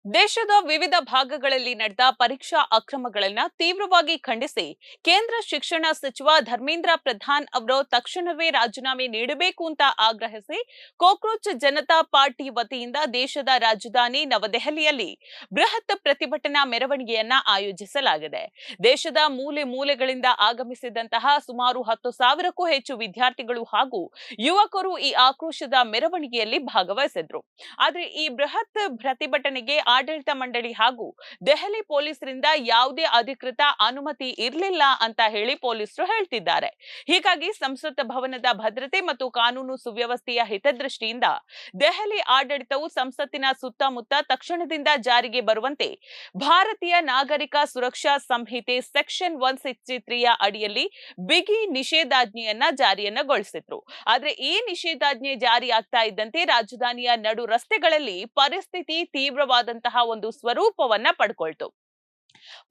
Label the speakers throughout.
Speaker 1: ದೇಶದ ವಿವಿಧ ಭಾಗಗಳಲ್ಲಿ ನಡೆದ ಪರೀಕ್ಷಾ ಅಕ್ರಮಗಳನ್ನ ತೀವ್ರವಾಗಿ ಖಂಡಿಸಿ ಕೇಂದ್ರ ಶಿಕ್ಷಣ ಸಚಿವ ಧರ್ಮೇಂದ್ರ ಪ್ರಧಾನ್ ಅವರು ತಕ್ಷಣವೇ ರಾಜೀನಾಮೆ ನೀಡಬೇಕು ಅಂತ ಆಗ್ರಹಿಸಿ ಕಾಕ್ರೋಚ್ ಜನತಾ ಪಾರ್ಟಿ ವತಿಯಿಂದ ದೇಶದ ರಾಜಧಾನಿ ನವದೆಹಲಿಯಲ್ಲಿ ಬೃಹತ್ ಪ್ರತಿಭಟನಾ ಮೆರವಣಿಗೆಯನ್ನ ಆಯೋಜಿಸಲಾಗಿದೆ. ದೇಶದ ಮೂಲೆ ಮೂಲೆಗಳಿಂದ ಆಗಮಿಸಿದಂತಹ ಸುಮಾರು 10,000ಕ್ಕೂ ಹೆಚ್ಚು ವಿದ್ಯಾರ್ಥಿಗಳು ಹಾಗೂ ಯುವಕರು ಈ ಆಕ್ರೋಶದ ಮೆರವಣಿಗೆಯಲ್ಲಿ ಭಾಗವಹಿಸಿದ್ರು. ಆದ್ರೆ ಈ ಬೃಹತ್ ಪ್ರತಿಭಟನೆಗೆ ಆಡಳಿತ ಮಂಡಳಿ ಹಾಗೂ ದೆಹಲಿ ಪೊಲೀಸರಿಂದ ಯಾವುದೇ ಅಧಿಕೃತ ಅನುಮತಿ ಇರಲಿಲ್ಲ ಅಂತ ಹೇಳಿ ಪೊಲೀಸರು ಹೇಳ್ತಿದ್ದಾರೆ. ಹೀಗಾಗಿ ಸಂಸತ್ ಭವನದ ಭದ್ರತೆ ಮತ್ತು ಕಾನೂನು ಸುವ್ಯವಸ್ಥೆಯ ಹಿತದೃಷ್ಟಿಯಿಂದ ದೆಹಲಿ ಆಡಳಿತವು ಸಂಸತ್ತಿನ ಸುತ್ತಮುತ್ತ ತಕ್ಷಣದಿಂದ ಜಾರಿಗೆ ಬರುವಂತೆ ಭಾರತೀಯ ನಾಗರಿಕ ಸುರಕ್ಷಾ ಸಂಹಿತೆ ಸೆಕ್ಷನ್ 163ಯ ಅಡಿಯಲ್ಲಿ ಬಿಗಿ ನಿಷೇಧಾಜ್ಞೆಯನ್ನ ಜಾರಿಯನ್ನಗೊಳಿಸಿದ್ರು. ಆದ್ರೆ ಈ ನಿಷೇಧಾಜ್ಞೆ ಜಾರಿ ಆಗ್ತಾ ಇದ್ದಂತೆ ರಾಜಧಾನಿಯ ನಡು ರಸ್ತೆಗಳಲ್ಲಿ ಪರಿಸ್ಥಿತಿ ತೀವ್ರವಾದಂತಹ ಒಂದು ಸ್ವರೂಪವನ್ನ ಪಡ್ಕೊಳ್ತು.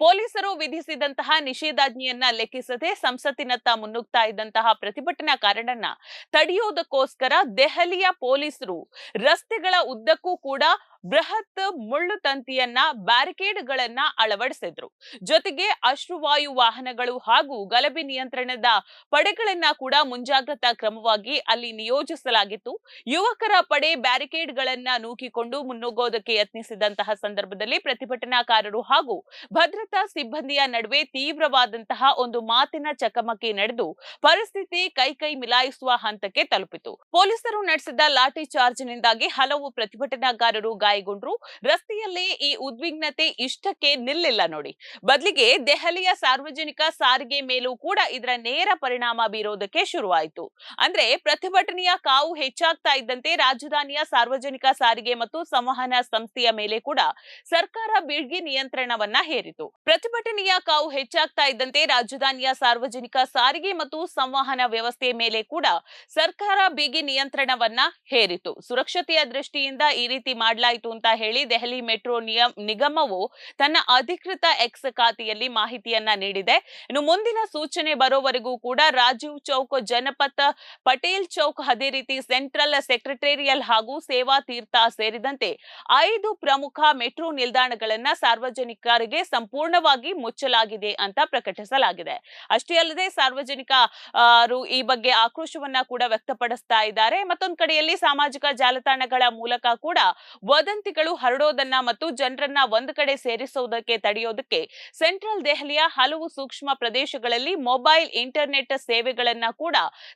Speaker 1: ಪೊಲೀಸರು ವಿಧಿಸಿದಂತಹ ನಿಷೇಧಾಜ್ಞೆಯನ್ನ ಲೆಕ್ಕಿಸದೆ ಸಂಸತ್ತಿನತ್ತ ಮುನ್ನುಗ್ತಾ ಇದ್ದಂತಹ ಪ್ರತಿಭಟನಾಕಾರರನ್ನ ತಡೆಯುವುದಕ್ಕೋಸ್ಕರ ದೆಹಲಿಯ ಪೊಲೀಸರು ರಸ್ತೆಗಳ ಉದ್ದಕ್ಕೂ ಕೂಡ ಬೃಹತ್ ಮುಳ್ಳು ತಂತಿಯನ್ನ ಬ್ಯಾರಿಕೇಡ್ಗಳನ್ನ ಅಳವಡಿಸಿದ್ರು. ಜೊತೆಗೆ ಅಶ್ರುವಾಯು ವಾಹನಗಳು ಹಾಗೂ ಗಲಭೆ ನಿಯಂತ್ರಣದ ಪಡೆಗಳನ್ನ ಕೂಡ ಮುಂಜಾಗ್ರತಾ ಕ್ರಮವಾಗಿ ಅಲ್ಲಿ ನಿಯೋಜಿಸಲಾಗಿತ್ತು. ಯುವಕರ ಪಡೆ ಬ್ಯಾರಿಕೇಡ್ಗಳನ್ನ ನೂಕಿಕೊಂಡು ಮುನ್ನುಗ್ಗೋದಕ್ಕೆ ಯತ್ನಿಸಿದಂತಹ ಸಂದರ್ಭದಲ್ಲಿ ಪ್ರತಿಭಟನಾಕಾರರು ಹಾಗೂ ಭದ್ರತಾ ಸಿಬ್ಬಂದಿಯ ನಡುವೆ ತೀವ್ರವಾದಂತಹ ಒಂದು ಮಾತಿನ ಚಕಮಕಿ ನಡೆದು ಪರಿಸ್ಥಿತಿ ಕೈ ಮಿಲಾಯಿಸುವ ಹಂತಕ್ಕೆ ತಲುಪಿತು. ಪೊಲೀಸರು ನಡೆಸಿದ ಲಾಠಿ ಚಾರ್ಜ್ನಿಂದಾಗಿ ಹಲವು ಪ್ರತಿಭಟನಾಕಾರರು ಗಾಯಗೊಂಡ್ರು. ರಸ್ತೆಯಲ್ಲಿ ಈ ಉದ್ವಿಗ್ನತೆ ಇಷ್ಟಕ್ಕೆ ನಿಲ್ಲಿಲ್ಲ ನೋಡಿ. ಬದಲಿಗೆ ದೆಹಲಿಯ ಸಾರ್ವಜನಿಕ ಸಾರಿಗೆ ಮೇಲೂ ಕೂಡ ಇದರ ನೇರ ಪರಿಣಾಮ ಬೀರೋದಕ್ಕೆ ಶುರುವಾಯಿತು. ಅಂದ್ರೆ ಪ್ರತಿಭಟನೆಯ ಕಾವು ಹೆಚ್ಚಾಗ್ತಾ ಇದ್ದಂತೆ ರಾಜಧಾನಿಯ ಸಾರ್ವಜನಿಕ ಸಾರಿಗೆ ಮತ್ತು ಸಂವಹನ ಸಂಸ್ಥೆಯ ಮೇಲೆ ಕೂಡ ಸರ್ಕಾರ ಬಿಗಿ ನಿಯಂತ್ರಣವನ್ನ ಹೇರಿತು. ಪ್ರತಿಭಟನೆಯ ಕಾವು ಹೆಚ್ಚಾಗ್ತಾ ಇದ್ದಂತೆ ರಾಜಧಾನಿಯ ಸಾರ್ವಜನಿಕ ಸಾರಿಗೆ ಮತ್ತು ಸಂವಹನ ವ್ಯವಸ್ಥೆ ಮೇಲೆ ಕೂಡ ಸರ್ಕಾರ ಬಿಗಿ ನಿಯಂತ್ರಣವನ್ನ ಹೇರಿತು. ಸುರಕ್ಷತೆಯ ದೃಷ್ಟಿಯಿಂದ ಈ ರೀತಿ ಮಾಡಲಾಯಿತು ಅಂತ ಹೇಳಿ ದೆಹಲಿ ಮೆಟ್ರೋ ನಿಗಮವು ತನ್ನ ಅಧಿಕೃತ ಎಕ್ಸ್ ಖಾತೆಯಲ್ಲಿ ಮಾಹಿತಿಯನ್ನ ನೀಡಿದೆ. ಇನ್ನು ಮುಂದಿನ ಸೂಚನೆ ಬರೋವರೆಗೂ ಕೂಡ ರಾಜೀವ್ ಚೌಕ್, ಜನಪತ್, ಪಟೇಲ್ ಚೌಕ್, ಅದೇ ರೀತಿ ಸೆಂಟ್ರಲ್ ಸೆಕ್ರೆಟೇರಿಯಲ್ ಹಾಗೂ ಸೇವಾ ತೀರ್ಥ ಸೇರಿದಂತೆ 5 ಪ್ರಮುಖ ಮೆಟ್ರೋ ನಿಲ್ದಾಣಗಳನ್ನ ಸಾರ್ವಜನಿಕರಿಗೆ ಸಂಪೂರ್ಣವಾಗಿ ಮುಚ್ಚಲಾಗಿದೆ ಅಂತ ಪ್ರಕಟಿಸಲಾಗಿದೆ. ಅಷ್ಟೇ ಅಲ್ಲದೆ ಸಾರ್ವಜನಿಕರು ಈ ಬಗ್ಗೆ ಆಕ್ರೋಶವನ್ನ ಕೂಡ ವ್ಯಕ್ತಪಡಿಸ್ತಾ ಇದ್ದಾರೆ. ಮತ್ತೊಂದು ಕಡೆಯಲ್ಲಿ ಸಾಮಾಜಿಕ ಜಾಲತಾಣಗಳ ಮೂಲಕ ಕೂಡ ವದಂತಿಗಳು ಹರಡೋದನ್ನ ಮತ್ತು ಜನರನ್ನ ಒಂದು ಕಡೆ ಸೇರಿಸುವುದಕ್ಕೆ ತಡೆಯೋದಕ್ಕೆ ಸೆಂಟ್ರಲ್ ದೆಹಲಿಯ ಹಲವು ಸೂಕ್ಷ್ಮ ಪ್ರದೇಶಗಳಲ್ಲಿ ಮೊಬೈಲ್ ಇಂಟರ್ನೆಟ್ ಸೇವೆಗಳನ್ನ ಕೂಡ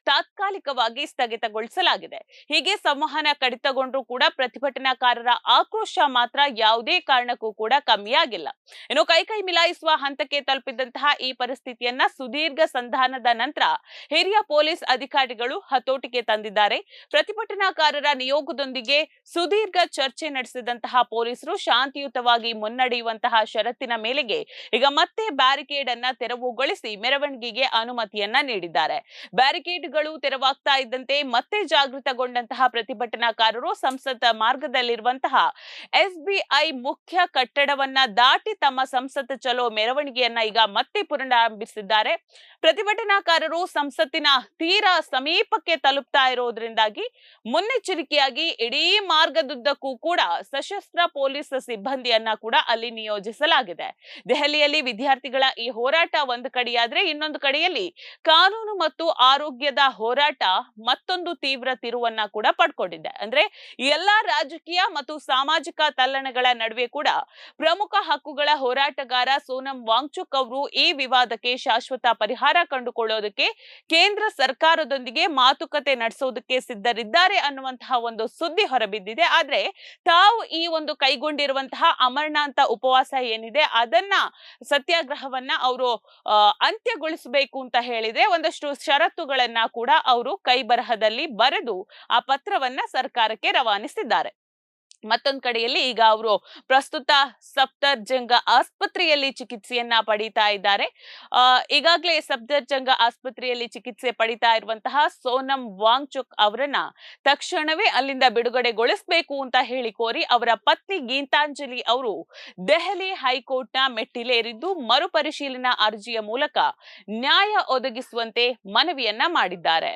Speaker 1: ತಾತ್ಕಾಲಿಕವಾಗಿ ಸ್ಥಗಿತಗೊಳಿಸಲಾಗಿದೆ. ಹೀಗೆ ಸಂವಹನ ಕಡಿತಗೊಂಡ್ರೂ ಕೂಡ ಪ್ರತಿಭಟನಾಕಾರರ ಆಕ್ರೋಶ ಮಾತ್ರ ಯಾವುದೇ ಕಾರಣಕ್ಕೂ ಕೂಡ ಕಮ್ಮಿಯಾಗಿಲ್ಲ. ಇನ್ನು ಕೈ ಮಿಲಾಯಿಸುವ ಹಂತಕ್ಕೆ ತಲುಪಿದಂತಹ ಈ ಪರಿಸ್ಥಿತಿಯನ್ನ ಸುದೀರ್ಘ ಸಂಧಾನದ ನಂತರ ಹಿರಿಯ ಪೊಲೀಸ್ ಅಧಿಕಾರಿಗಳು ಹತೋಟಿಗೆ ತಂದಿದ್ದಾರೆ. ಪ್ರತಿಭಟನಾಕಾರರ ನಿಯೋಗದೊಂದಿಗೆ ಸುದೀರ್ಘ ಚರ್ಚೆ ನಡೆಸಿದಂತಹ ಪೊಲೀಸರು ಶಾಂತಿಯುತವಾಗಿ ಮುನ್ನಡೆಯುವಂತಹ ಷರತ್ತಿನ ಮೇಲೆಗೆ ಈಗ ಮತ್ತೆ ಬ್ಯಾರಿಕೇಡ್ ಅನ್ನ ತೆರವುಗೊಳಿಸಿ ಮೆರವಣಿಗೆಗೆ ಅನುಮತಿಯನ್ನ ನೀಡಿದ್ದಾರೆ. ಬ್ಯಾರಿಕೇಡ್ಗಳು ತೆರವಾಗ್ತಾ ಇದ್ದಂತೆ ಮತ್ತೆ ಜಾಗೃತಗೊಂಡಂತಹ ಪ್ರತಿಭಟನಾಕಾರರು ಸಂಸತ್ ಮಾರ್ಗದಲ್ಲಿರುವಂತಹ ಎಸ್ಬಿಐ ಮುಖ್ಯ ಕಟ್ಟಡವನ್ನ ದಾಟಿ ತಮ್ಮ ಸಂಸತ್ ಚಲೋ ಮೆರವಣಿಗೆಯನ್ನ ಈಗ ಮತ್ತೆ ಪುನರಾರಂಭಿಸಿದ್ದಾರೆ. ಪ್ರತಿಭಟನಾಕಾರರು ಸಂಸತ್ತಿನ ತೀರಾ ಸಮೀಪಕ್ಕೆ ತಲುಪ್ತಾ ಇರೋದ್ರಿಂದಾಗಿ ಮುನ್ನೆಚ್ಚರಿಕೆಯಾಗಿ ಇಡೀ ಮಾರ್ಗದುದ್ದಕ್ಕೂ ಕೂಡ ಸಶಸ್ತ್ರ ಪೊಲೀಸ್ ಸಿಬ್ಬಂದಿಯನ್ನ ಕೂಡ ಅಲ್ಲಿ ನಿಯೋಜಿಸಲಾಗಿದೆ. ದೆಹಲಿಯಲ್ಲಿ ವಿದ್ಯಾರ್ಥಿಗಳ ಈ ಹೋರಾಟ ಒಂದು ಕಡೆಯಾದ್ರೆ ಇನ್ನೊಂದು ಕಡೆಯಲ್ಲಿ ಕಾನೂನು ಮತ್ತು ಆರೋಗ್ಯದ ಹೋರಾಟ ಮತ್ತೊಂದು ತೀವ್ರ ತಿರುವನ್ನ ಕೂಡ ಪಡ್ಕೊಂಡಿದೆ. ಅಂದ್ರೆ ಎಲ್ಲಾ ರಾಜಕೀಯ ಮತ್ತು ಸಾಮಾಜಿಕ ತಲ್ಲಣಗಳ ನಡುವೆ ಕೂಡ ಪ್ರಮುಖ ಹಕ್ಕುಗಳ ಹೋರಾಟಗಾರ ಸೋನಂ ವಾಂಗ್ಚುಕ್ ಅವರು ಈ ವಿವಾದಕ್ಕೆ ಶಾಶ್ವತ ಪರಿಹಾರ ಕಂಡುಕೊಳ್ಳೋದಕ್ಕೆ ಕೇಂದ್ರ ಸರ್ಕಾರದೊಂದಿಗೆ ಮಾತುಕತೆ ನಡೆಸೋದಕ್ಕೆ ಸಿದ್ಧರಿದ್ದಾರೆ ಅನ್ನುವಂತಹ ಒಂದು ಸುದ್ದಿ ಹೊರಬಿದ್ದಿದೆ. ಆದ್ರೆ ತಾವು ಈ ಒಂದು ಕೈಗೊಂಡಿರುವಂತಹ ಅಮರನಾಥ ಉಪವಾಸ ಏನಿದೆ ಅದನ್ನ ಸತ್ಯಾಗ್ರಹವನ್ನ ಅವರು ಅಂತ್ಯಗೊಳಿಸಬೇಕು ಅಂತ ಹೇಳಿದ್ರೆ ಒಂದಷ್ಟು ಷರತ್ತುಗಳನ್ನ ಕೂಡ ಅವರು ಕೈ ಬರಹದಲ್ಲಿ ಬರೆದು ಆ ಪತ್ರವನ್ನ ಸರ್ಕಾರಕ್ಕೆ ರವಾನಿಸಿದ್ದಾರೆ. ಮತ್ತೊಂದು ಕಡೆಯಲ್ಲಿ ಈಗ ಅವರು ಪ್ರಸ್ತುತ ಸಫ್ದರ್ಜಂಗ್ ಆಸ್ಪತ್ರೆಯಲ್ಲಿ ಚಿಕಿತ್ಸೆಯನ್ನ ಪಡಿತಾ ಇದ್ದಾರೆ. ಈಗಾಗಲೇ ಸಫ್ದರ್ಜಂಗ್ ಆಸ್ಪತ್ರೆಯಲ್ಲಿ ಚಿಕಿತ್ಸೆ ಪಡಿತಾ ಇರುವಂತಹ ಸೋನಂ ವಾಂಗ್ಚುಕ್ ಅವರನ್ನ ತಕ್ಷಣವೇ ಅಲ್ಲಿಂದ ಬಿಡುಗಡೆಗೊಳಿಸಬೇಕು ಅಂತ ಹೇಳಿ ಕೋರಿ ಅವರ ಪತ್ನಿ ಗೀತಾಂಜಲಿ ಅವರು ದೆಹಲಿ ಹೈಕೋರ್ಟ್ನ ಮೆಟ್ಟಿಲೇರಿದ್ದು ಮರುಪರಿಶೀಲನಾ ಅರ್ಜಿಯ ಮೂಲಕ ನ್ಯಾಯ ಒದಗಿಸುವಂತೆ ಮನವಿಯನ್ನ ಮಾಡಿದ್ದಾರೆ.